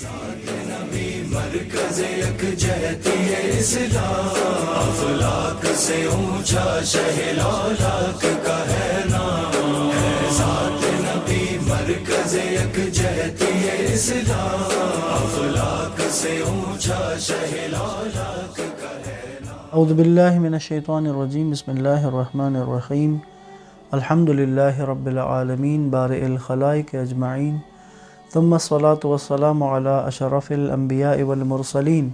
نبی مرکز یکجہتی اسلام، افلاک سے اونچا شہ لالاک کا ہے نام، ہے ذات نبی مرکز یکجہتی اسلام، افلاک سے اونچا شہ لالاک کا ہے نام۔ اعوذ باللہ من الشیطان الرجیم، بسم اللہ الرحمن الرحیم، الحمدللہ رب العالمین بارئ الخلائق اجمعین، ثم الصلاة والسلام علی اشرف الانبیاء والمرسلین،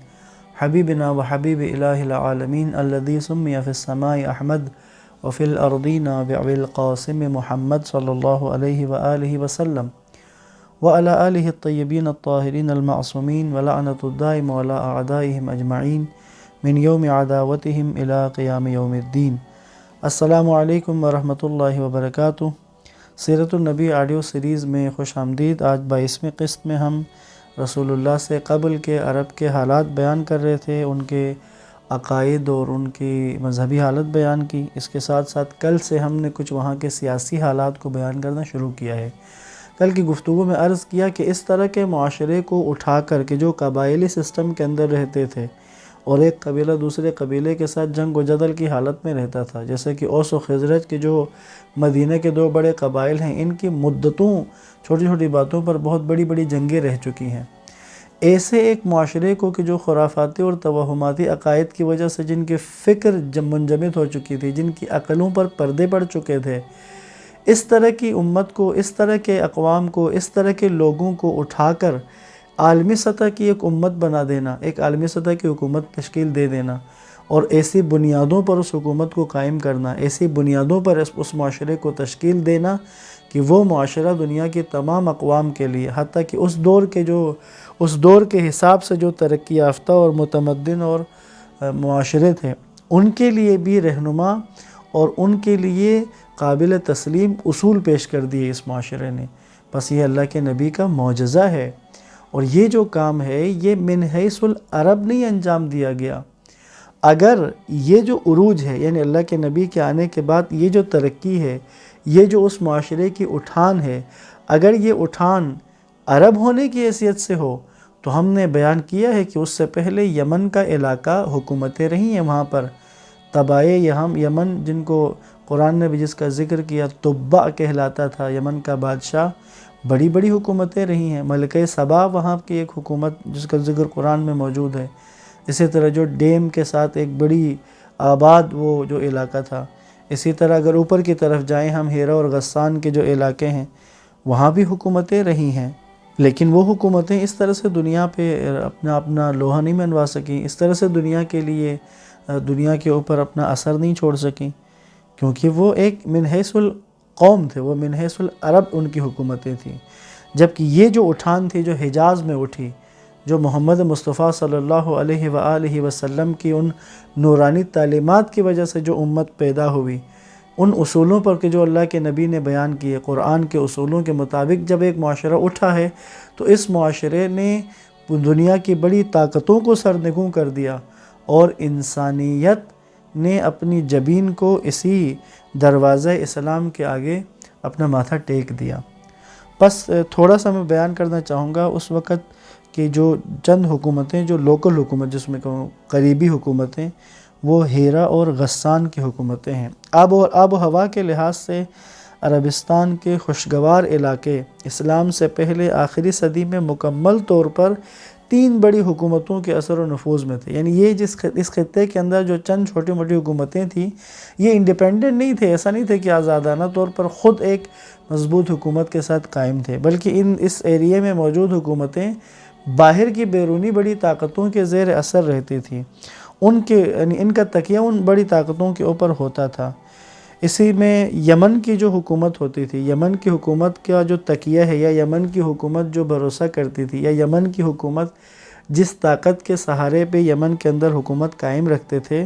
حبیبنا وحبیب الہ العالمین الذی سمی فی السماء احمد وفی الارضین بأبی القاسم محمد صلی اللہ علیہ وآلہ وسلم وعلی آلہ الطیبین الطاہرین المعصومین ولعنۃ الدائم علی اعدائہم اجمعین من یوم عداوتہم الی قیام یوم الدین۔ السلام علیکم ورحمۃ اللہ وبرکاتہ۔ سیرت النبی آڈیو سیریز میں خوش آمدید۔ آج 22ویں قسط میں ہم رسول اللہ سے قبل کے عرب کے حالات بیان کر رہے تھے، ان کے عقائد اور ان کی مذہبی حالت بیان کی۔ اس کے ساتھ ساتھ کل سے ہم نے کچھ وہاں کے سیاسی حالات کو بیان کرنا شروع کیا ہے۔ کل کی گفتگو میں عرض کیا کہ اس طرح کے معاشرے کو اٹھا کر کے جو قبائلی سسٹم کے اندر رہتے تھے اور ایک قبیلہ دوسرے قبیلے کے ساتھ جنگ و جدل کی حالت میں رہتا تھا، جیسے کہ اوس و خزرج کے جو مدینہ کے دو بڑے قبائل ہیں، ان کی مدتوں چھوٹی چھوٹی باتوں پر بہت بڑی بڑی جنگیں رہ چکی ہیں۔ ایسے ایک معاشرے کو کہ جو خرافاتی اور توہماتی عقائد کی وجہ سے جن کی فکر منجمد ہو چکی تھی، جن کی عقلوں پر پردے پڑ چکے تھے، اس طرح کی امت کو، اس طرح کے اقوام کو، اس طرح کے لوگوں کو اٹھا کر عالمی سطح کی ایک امت بنا دینا، ایک عالمی سطح کی حکومت تشکیل دے دینا اور ایسی بنیادوں پر اس حکومت کو قائم کرنا، ایسی بنیادوں پر اس معاشرے کو تشکیل دینا کہ وہ معاشرہ دنیا کی تمام اقوام کے لیے، حتیٰ کہ اس دور کے حساب سے جو ترقی یافتہ اور متمدن اور معاشرے تھے، ان کے لیے بھی رہنما اور ان کے لیے قابل تسلیم اصول پیش کر دیے اس معاشرے نے۔ بس یہ اللہ کے نبی کا معجزہ ہے، اور یہ جو کام ہے یہ من حیث العرب نہیں انجام دیا گیا۔ اگر یہ جو عروج ہے، یعنی اللہ کے نبی کے آنے کے بعد یہ جو ترقی ہے، یہ جو اس معاشرے کی اٹھان ہے، اگر یہ اٹھان عرب ہونے کی حیثیت سے ہو تو ہم نے بیان کیا ہے کہ اس سے پہلے یمن کا علاقہ حکومتیں رہی ہیں، وہاں پر تبائے یمن جن کو قرآن نے بھی جس کا ذکر کیا تبع کہلاتا تھا، یمن کا بادشاہ، بڑی بڑی حکومتیں رہی ہیں۔ ملکہ سبا وہاں کی ایک حکومت جس کا ذکر قرآن میں موجود ہے۔ اسی طرح جو ڈیم کے ساتھ ایک بڑی آباد وہ جو علاقہ تھا۔ اسی طرح اگر اوپر کی طرف جائیں ہم، ہیرا اور غسان کے جو علاقے ہیں وہاں بھی حکومتیں رہی ہیں، لیکن وہ حکومتیں اس طرح سے دنیا پہ اپنا لوہا نہیں منوا سکیں، اس طرح سے دنیا کے لیے، دنیا کے اوپر اپنا اثر نہیں چھوڑ سکیں، کیونکہ وہ ایک من حیث القوم تھے، وہ من حیث العرب ان کی حکومتیں تھیں۔ جبکہ یہ جو اٹھان تھی جو حجاز میں اٹھی، جو محمد مصطفیٰ صلی اللہ علیہ وآلہ وسلم کی ان نورانی تعلیمات کی وجہ سے جو امت پیدا ہوئی، ان اصولوں پر کہ جو اللہ کے نبی نے بیان کیے، قرآن کے اصولوں کے مطابق جب ایک معاشرہ اٹھا ہے تو اس معاشرے نے دنیا کی بڑی طاقتوں کو سرنگوں کر دیا، اور انسانیت نے اپنی جبین کو اسی دروازہ اسلام کے آگے اپنا ماتھا ٹیک دیا۔ بس تھوڑا سا میں بیان کرنا چاہوں گا اس وقت کہ جو چند حکومتیں، جو لوکل حکومت جس میں کہوں قریبی حکومتیں، وہ ہیرا اور غسان کی حکومتیں ہیں۔ آب و ہوا کے لحاظ سے عربستان کے خوشگوار علاقے اسلام سے پہلے آخری صدی میں مکمل طور پر 3 بڑی حکومتوں کے اثر و نفوذ میں تھے۔ یعنی یہ اس خطے کے اندر جو چند چھوٹی موٹی حکومتیں تھیں، یہ انڈیپینڈنٹ نہیں تھے، ایسا نہیں تھے کہ آزادانہ طور پر خود ایک مضبوط حکومت کے ساتھ قائم تھے، بلکہ اس ایریے میں موجود حکومتیں باہر کی بیرونی بڑی طاقتوں کے زیر اثر رہتی تھیں، ان کا تکیہ ان بڑی طاقتوں کے اوپر ہوتا تھا۔ اسی میں یمن کی جو حکومت ہوتی تھی، یمن کی حکومت کا جو تکیہ ہے، یا یمن کی حکومت جو بھروسہ کرتی تھی، یا یمن کی حکومت جس طاقت کے سہارے پہ یمن کے اندر حکومت قائم رکھتے تھے،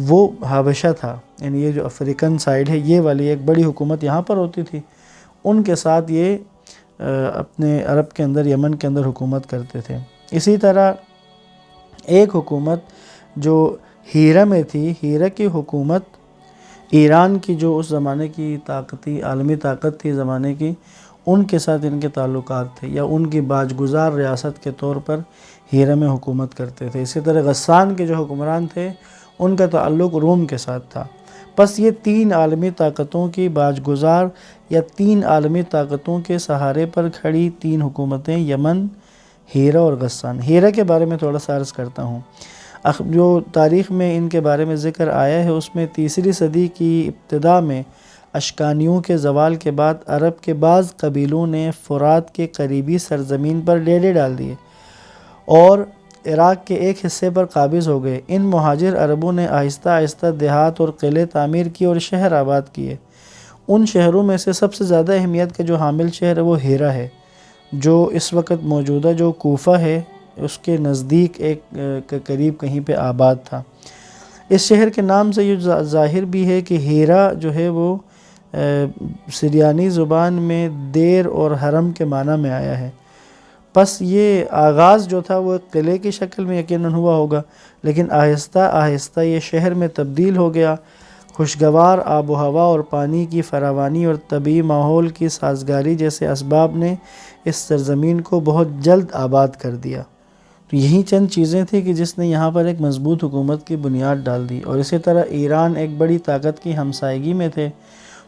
وہ حبشہ تھا۔ یعنی یہ جو افریقن سائیڈ ہے، یہ والی ایک بڑی حکومت یہاں پر ہوتی تھی، ان کے ساتھ یہ اپنے عرب کے اندر، یمن کے اندر حکومت کرتے تھے۔ اسی طرح ایک حکومت جو ہیرا میں تھی، ہیرا کی حکومت ایران کی جو اس زمانے کی عالمی طاقت تھی زمانے کی، ان کے ساتھ ان کے تعلقات تھے، یا ان کی باجگزار ریاست کے طور پر ہیرا میں حکومت کرتے تھے۔ اسی طرح غسان کے جو حکمران تھے ان کا تعلق روم کے ساتھ تھا۔ پس یہ 3 عالمی طاقتوں کی باجگزار یا 3 عالمی طاقتوں کے سہارے پر کھڑی 3 حکومتیں، یمن، ہیرا اور غسان۔ ہیرا کے بارے میں تھوڑا سا عرض کرتا ہوں۔ جو تاریخ میں ان کے بارے میں ذکر آیا ہے اس میں 3 صدی کی ابتدا میں اشکانیوں کے زوال کے بعد عرب کے بعض قبیلوں نے فرات کے قریبی سرزمین پر ڈیرے ڈال دیے اور عراق کے ایک حصے پر قابض ہو گئے۔ ان مہاجر عربوں نے آہستہ آہستہ دیہات اور قلعے تعمیر کیے اور شہر آباد کیے۔ ان شہروں میں سے سب سے زیادہ اہمیت کا جو حامل شہر ہے وہ ہیرا ہے، جو اس وقت موجودہ جو کوفہ ہے اس کے نزدیک ایک قریب کہیں پہ آباد تھا۔ اس شہر کے نام سے یہ ظاہر بھی ہے کہ ہیرا جو ہے وہ سریانی زبان میں دیر اور حرم کے معنی میں آیا ہے۔ پس یہ آغاز جو تھا وہ ایک قلعے کی شکل میں یقیناً ہوا ہوگا، لیکن آہستہ آہستہ یہ شہر میں تبدیل ہو گیا۔ خوشگوار آب و ہوا اور پانی کی فراوانی اور طبعی ماحول کی سازگاری جیسے اسباب نے اس سرزمین کو بہت جلد آباد کر دیا۔ تو یہی چند چیزیں تھیں کہ جس نے یہاں پر ایک مضبوط حکومت کی بنیاد ڈال دی۔ اور اسی طرح ایران ایک بڑی طاقت کی ہمسائیگی میں تھے،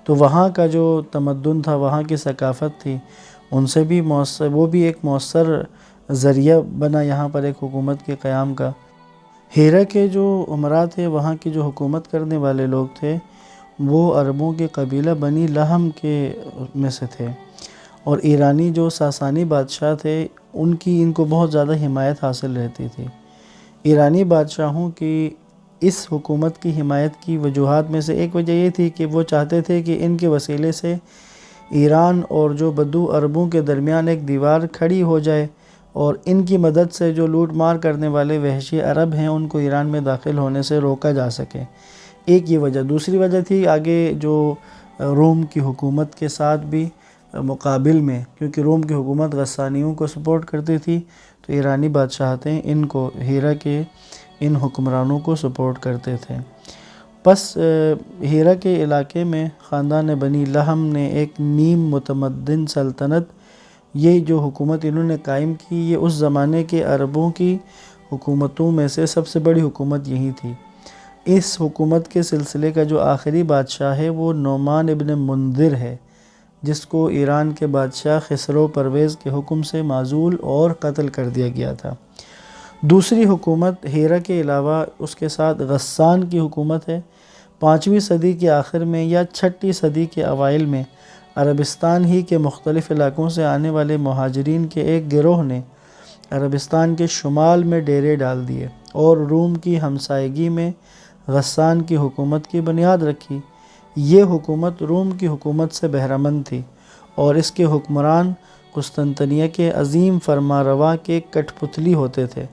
تو وہاں کا جو تمدن تھا، وہاں کی ثقافت تھی، ان سے بھی وہ بھی ایک مؤثر ذریعہ بنا یہاں پر ایک حکومت کے قیام کا۔ ہیرا کے جو امراء تھے، وہاں کی جو حکومت کرنے والے لوگ تھے، وہ عربوں کے قبیلہ بنی لہم کے میں سے تھے، اور ایرانی جو ساسانی بادشاہ تھے ان کو بہت زیادہ حمایت حاصل رہتی تھی۔ ایرانی بادشاہوں کی اس حکومت کی حمایت کی وجوہات میں سے ایک وجہ یہ تھی کہ وہ چاہتے تھے کہ ان کے وسیلے سے ایران اور جو بدو عربوں کے درمیان ایک دیوار کھڑی ہو جائے، اور ان کی مدد سے جو لوٹ مار کرنے والے وحشی عرب ہیں ان کو ایران میں داخل ہونے سے روکا جا سکے۔ ایک یہ وجہ۔ دوسری وجہ تھی آگے جو روم کی حکومت کے ساتھ بھی مقابل میں، کیونکہ روم کی حکومت غسانیوں کو سپورٹ کرتی تھی، تو ایرانی بادشاہتیں ان کو ہیرا کے ان حکمرانوں کو سپورٹ کرتے تھے۔ پس ہیرا کے علاقے میں خاندان بنی لہم نے ایک نیم متمدن سلطنت، یہ جو حکومت انہوں نے قائم کی، یہ اس زمانے کے عربوں کی حکومتوں میں سے سب سے بڑی حکومت یہی تھی۔ اس حکومت کے سلسلے کا جو آخری بادشاہ ہے وہ نعمان ابن منذر ہے، جس کو ایران کے بادشاہ خسرو پرویز کے حکم سے معزول اور قتل کر دیا گیا تھا۔ دوسری حکومت ہیرا کے علاوہ اس کے ساتھ غسان کی حکومت ہے۔ 5ویں صدی کے آخر میں یا 6 صدی کے اوائل میں عربستان ہی کے مختلف علاقوں سے آنے والے مہاجرین کے ایک گروہ نے عربستان کے شمال میں ڈیرے ڈال دیے اور روم کی ہمسائیگی میں غسان کی حکومت کی بنیاد رکھی۔ یہ حکومت روم کی حکومت سے بہرہ مند تھی، اور اس کے حکمران قسطنطنیہ کے عظیم فرمانروا کے کٹ پتلی ہوتے تھے،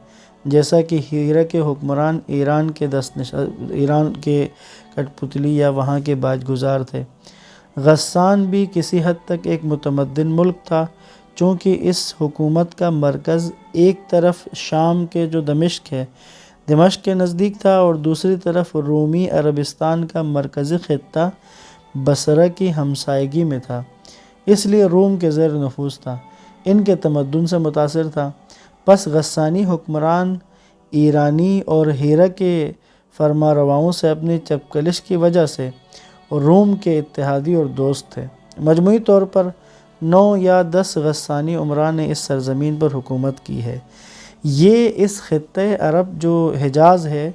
جیسا کہ ہیرا کے حکمران ایران کے کٹ پتلی یا وہاں کے باج گزار تھے۔ غسان بھی کسی حد تک ایک متمدن ملک تھا، چونکہ اس حکومت کا مرکز ایک طرف شام کے جو دمشق ہے، دمشق کے نزدیک تھا، اور دوسری طرف رومی عربستان کا مرکزی خطہ بصرہ کی ہمسائیگی میں تھا، اس لیے روم کے زیر نفوذ تھا، ان کے تمدن سے متاثر تھا۔ پس غسانی حکمران ایرانی اور ہیرا کے فرمانرواؤں سے اپنی چپکلش کی وجہ سے روم کے اتحادی اور دوست تھے۔ مجموعی طور پر 9 یا 10 غسانی عمراء نے اس سرزمین پر حکومت کی ہے۔ یہ اس خطۂ عرب جو حجاز ہے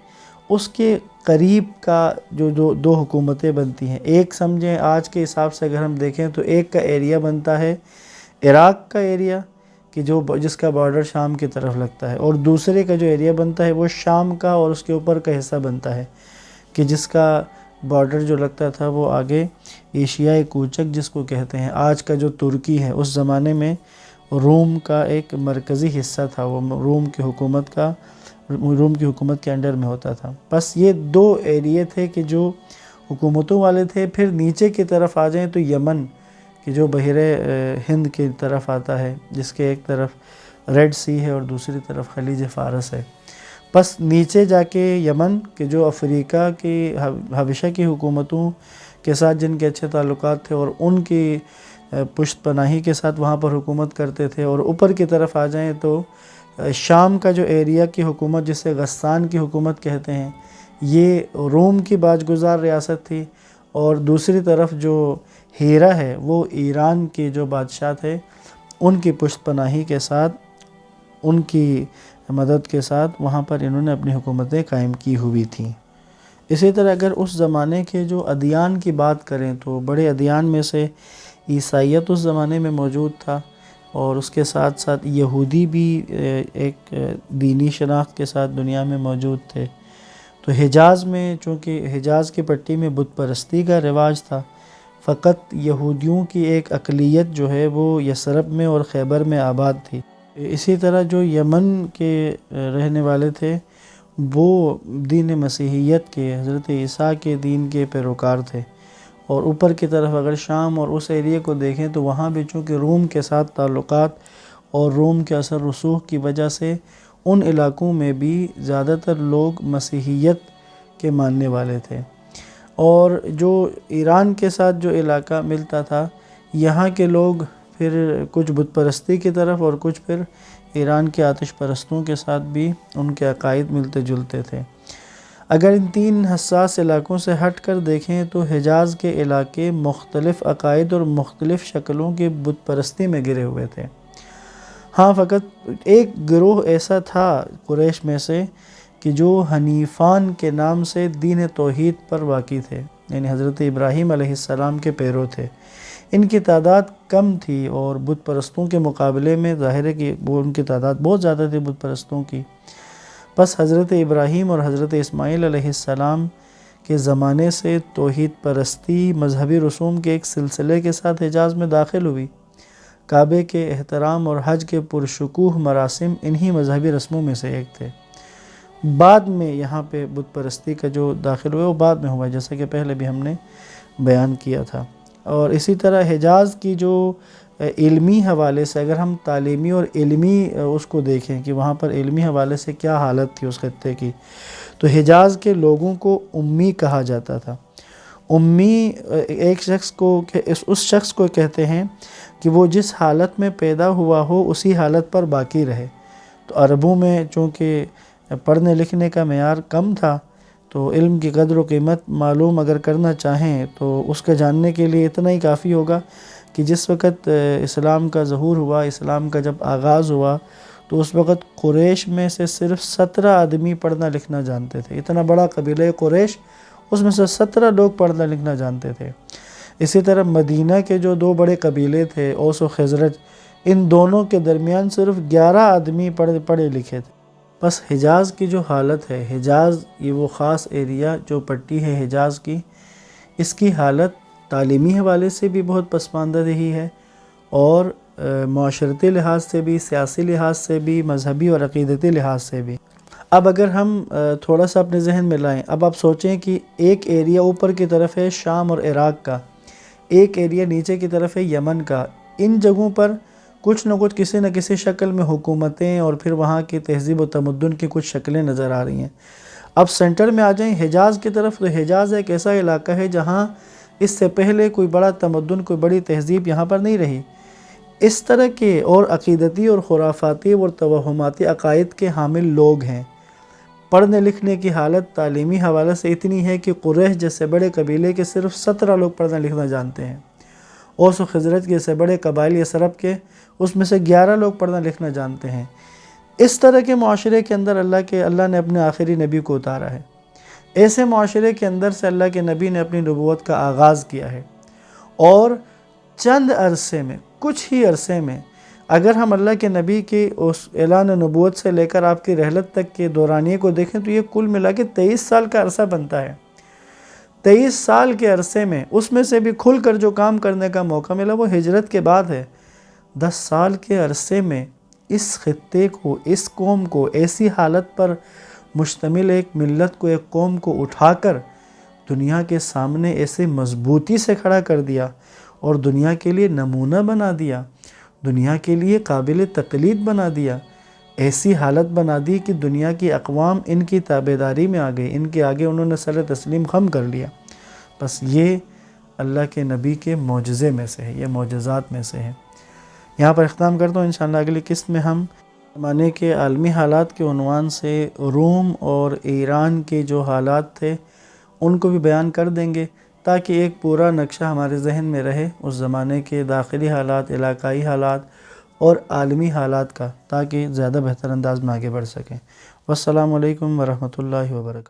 اس کے قریب کا جو 2 حکومتیں بنتی ہیں۔ ایک سمجھیں آج کے حساب سے اگر ہم دیکھیں تو ایک کا ایریا بنتا ہے عراق کا ایریا، کہ جس کا بارڈر شام کی طرف لگتا ہے، اور دوسرے کا جو ایریا بنتا ہے وہ شام کا اور اس کے اوپر کا حصہ بنتا ہے، کہ جس کا بارڈر جو لگتا تھا وہ آگے ایشیائی کوچک جس کو کہتے ہیں، آج کا جو ترکی ہے، اس زمانے میں روم کا ایک مرکزی حصہ تھا، وہ روم کی حکومت کے انڈر میں ہوتا تھا۔ بس یہ 2 ایریے تھے کہ جو حکومتوں والے تھے۔ پھر نیچے کی طرف آ جائیں تو یمن، کہ جو بحیرہ ہند کی طرف آتا ہے، جس کے ایک طرف ریڈ سی ہے اور دوسری طرف خلیج فارس ہے۔ پس نیچے جا کے یمن، کہ جو افریقہ کی حبشہ کی حکومتوں کے ساتھ جن کے اچھے تعلقات تھے، اور ان کی پشت پناہی کے ساتھ وہاں پر حکومت کرتے تھے۔ اور اوپر کی طرف آ جائیں تو شام کا جو ایریا کی حکومت جسے غسان کی حکومت کہتے ہیں، یہ روم کی باج گزار ریاست تھی، اور دوسری طرف جو ہیرا ہے وہ ایران کے جو بادشاہ تھے ان کی پشت پناہی کے ساتھ، ان کی مدد کے ساتھ وہاں پر انہوں نے اپنی حکومتیں قائم کی ہوئی تھیں۔ اسی طرح اگر اس زمانے کے جو ادیان کی بات کریں تو بڑے ادیان میں سے عیسائیت اس زمانے میں موجود تھا، اور اس کے ساتھ ساتھ یہودی بھی ایک دینی شناخت کے ساتھ دنیا میں موجود تھے۔ تو حجاز میں چونکہ حجاز کی پٹی میں بت پرستی کا رواج تھا، فقط یہودیوں کی ایک اقلیت جو ہے وہ یثرب میں اور خیبر میں آباد تھی۔ اسی طرح جو یمن کے رہنے والے تھے وہ دین مسیحیت کے، حضرت عیسیٰ کے دین کے پیروکار تھے۔ اور اوپر کی طرف اگر شام اور اس ایریے کو دیکھیں تو وہاں بھی چونکہ روم کے ساتھ تعلقات اور روم کے اثر رسوخ کی وجہ سے ان علاقوں میں بھی زیادہ تر لوگ مسیحیت کے ماننے والے تھے۔ اور جو ایران کے ساتھ جو علاقہ ملتا تھا، یہاں کے لوگ پھر کچھ بت پرستی کی طرف اور کچھ پھر ایران کے آتش پرستوں کے ساتھ بھی ان کے عقائد ملتے جلتے تھے۔ اگر ان تین حساس علاقوں سے ہٹ کر دیکھیں تو حجاز کے علاقے مختلف عقائد اور مختلف شکلوں کے بت پرستی میں گرے ہوئے تھے۔ ہاں، فقط ایک گروہ ایسا تھا قریش میں سے کہ جو حنیفان کے نام سے دین توحید پر واقع تھے، یعنی حضرت ابراہیم علیہ السلام کے پیرو تھے۔ ان کی تعداد کم تھی اور بت پرستوں کے مقابلے میں ظاہر ہے کہ وہ ان کی تعداد بہت زیادہ تھی بت پرستوں کی۔ بس حضرت ابراہیم اور حضرت اسماعیل علیہ السلام کے زمانے سے توحید پرستی مذہبی رسوم کے ایک سلسلے کے ساتھ حجاز میں داخل ہوئی۔ کعبے کے احترام اور حج کے پرشکوہ مراسم انہی مذہبی رسموں میں سے ایک تھے۔ بعد میں یہاں پہ بت پرستی کا جو داخل ہوا وہ بعد میں ہوا، جیسا کہ پہلے بھی ہم نے بیان کیا تھا۔ اور اسی طرح حجاز کی جو علمی حوالے سے اگر ہم تعلیمی اور علمی اس کو دیکھیں کہ وہاں پر علمی حوالے سے کیا حالت تھی اس خطے کی، تو حجاز کے لوگوں کو امی کہا جاتا تھا۔ امی ایک شخص کو اس شخص کو کہتے ہیں کہ وہ جس حالت میں پیدا ہوا ہو اسی حالت پر باقی رہے۔ تو عربوں میں چونکہ پڑھنے لکھنے کا معیار کم تھا، تو علم کی قدر و قیمت معلوم اگر کرنا چاہیں تو اس کے جاننے کے لیے اتنا ہی کافی ہوگا کہ جس وقت اسلام کا ظہور ہوا، اسلام کا جب آغاز ہوا، تو اس وقت قریش میں سے صرف 17 آدمی پڑھنا لکھنا جانتے تھے۔ اتنا بڑا قبیلہ قریش، اس میں سے 17 لوگ پڑھنا لکھنا جانتے تھے۔ اسی طرح مدینہ کے جو دو بڑے قبیلے تھے، اوس و خزرج، ان دونوں کے درمیان صرف 11 آدمی پڑھے لکھے تھے۔ بس حجاز کی جو حالت ہے، حجاز یہ وہ خاص ایریا جو پٹی ہے حجاز کی، اس کی حالت تعلیمی حوالے سے بھی بہت پسماندہ رہی ہے، اور معاشرتی لحاظ سے بھی، سیاسی لحاظ سے بھی، مذہبی اور عقیدتی لحاظ سے بھی۔ اب اگر ہم تھوڑا سا اپنے ذہن میں لائیں، اب آپ سوچیں کہ ایک ایریا اوپر کی طرف ہے شام اور عراق کا، ایک ایریا نیچے کی طرف ہے یمن کا۔ ان جگہوں پر کچھ نہ کچھ کسی نہ کسی شکل میں حکومتیں اور پھر وہاں کی تہذیب و تمدن کی کچھ شکلیں نظر آ رہی ہیں۔ اب سینٹر میں آ جائیں حجاز کی طرف، تو حجاز ایک ایسا علاقہ ہے جہاں اس سے پہلے کوئی بڑا تمدن، کوئی بڑی تہذیب یہاں پر نہیں رہی۔ اس طرح کے اور عقیدتی اور خرافاتی اور توہماتی عقائد کے حامل لوگ ہیں۔ پڑھنے لکھنے کی حالت تعلیمی حوالے سے اتنی ہے کہ قریش جیسے بڑے قبیلے کے صرف 17 لوگ پڑھنا لکھنا جانتے ہیں۔ اوس و خزرج کے جیسے بڑے قبائل یثرب کے، اس میں سے 11 لوگ پڑھنا لکھنا جانتے ہیں۔ اس طرح کے معاشرے کے اندر اللہ نے اپنے آخری نبی کو اتارا ہے۔ ایسے معاشرے کے اندر سے اللہ کے نبی نے اپنی نبوت کا آغاز کیا ہے، اور چند عرصے میں، کچھ ہی عرصے میں، اگر ہم اللہ کے نبی کی اس اعلان نبوت سے لے کر آپ کی رحلت تک کے دورانیے کو دیکھیں تو یہ کل ملا کے 23 سال کا عرصہ بنتا ہے۔ 23 سال کے عرصے میں اس میں سے بھی کھل کر جو کام کرنے کا موقع ملا وہ ہجرت کے بعد ہے۔ 10 سال کے عرصے میں اس خطے کو، اس قوم کو ایسی حالت پر مشتمل ایک ملت کو، ایک قوم کو اٹھا کر دنیا کے سامنے ایسے مضبوطی سے کھڑا کر دیا اور دنیا کے لیے نمونہ بنا دیا، دنیا کے لیے قابل تقلید بنا دیا۔ ایسی حالت بنا دی کہ دنیا کی اقوام ان کی تابعداری میں آ گئی، ان کے آگے انہوں نے سر تسلیم خم کر لیا۔ بس یہ اللہ کے نبی کے معجزے میں سے ہے، یہ معجزات میں سے ہے۔ یہاں پر اختتام کرتا ہوں، انشاءاللہ اگلی قسط میں ہم زمانے کے عالمی حالات کے عنوان سے روم اور ایران کے جو حالات تھے ان کو بھی بیان کر دیں گے، تاکہ ایک پورا نقشہ ہمارے ذہن میں رہے اس زمانے کے داخلی حالات، علاقائی حالات اور عالمی حالات کا، تاکہ زیادہ بہتر انداز میں آگے بڑھ سکیں۔ والسلام علیکم ورحمۃ اللہ وبرکاتہ۔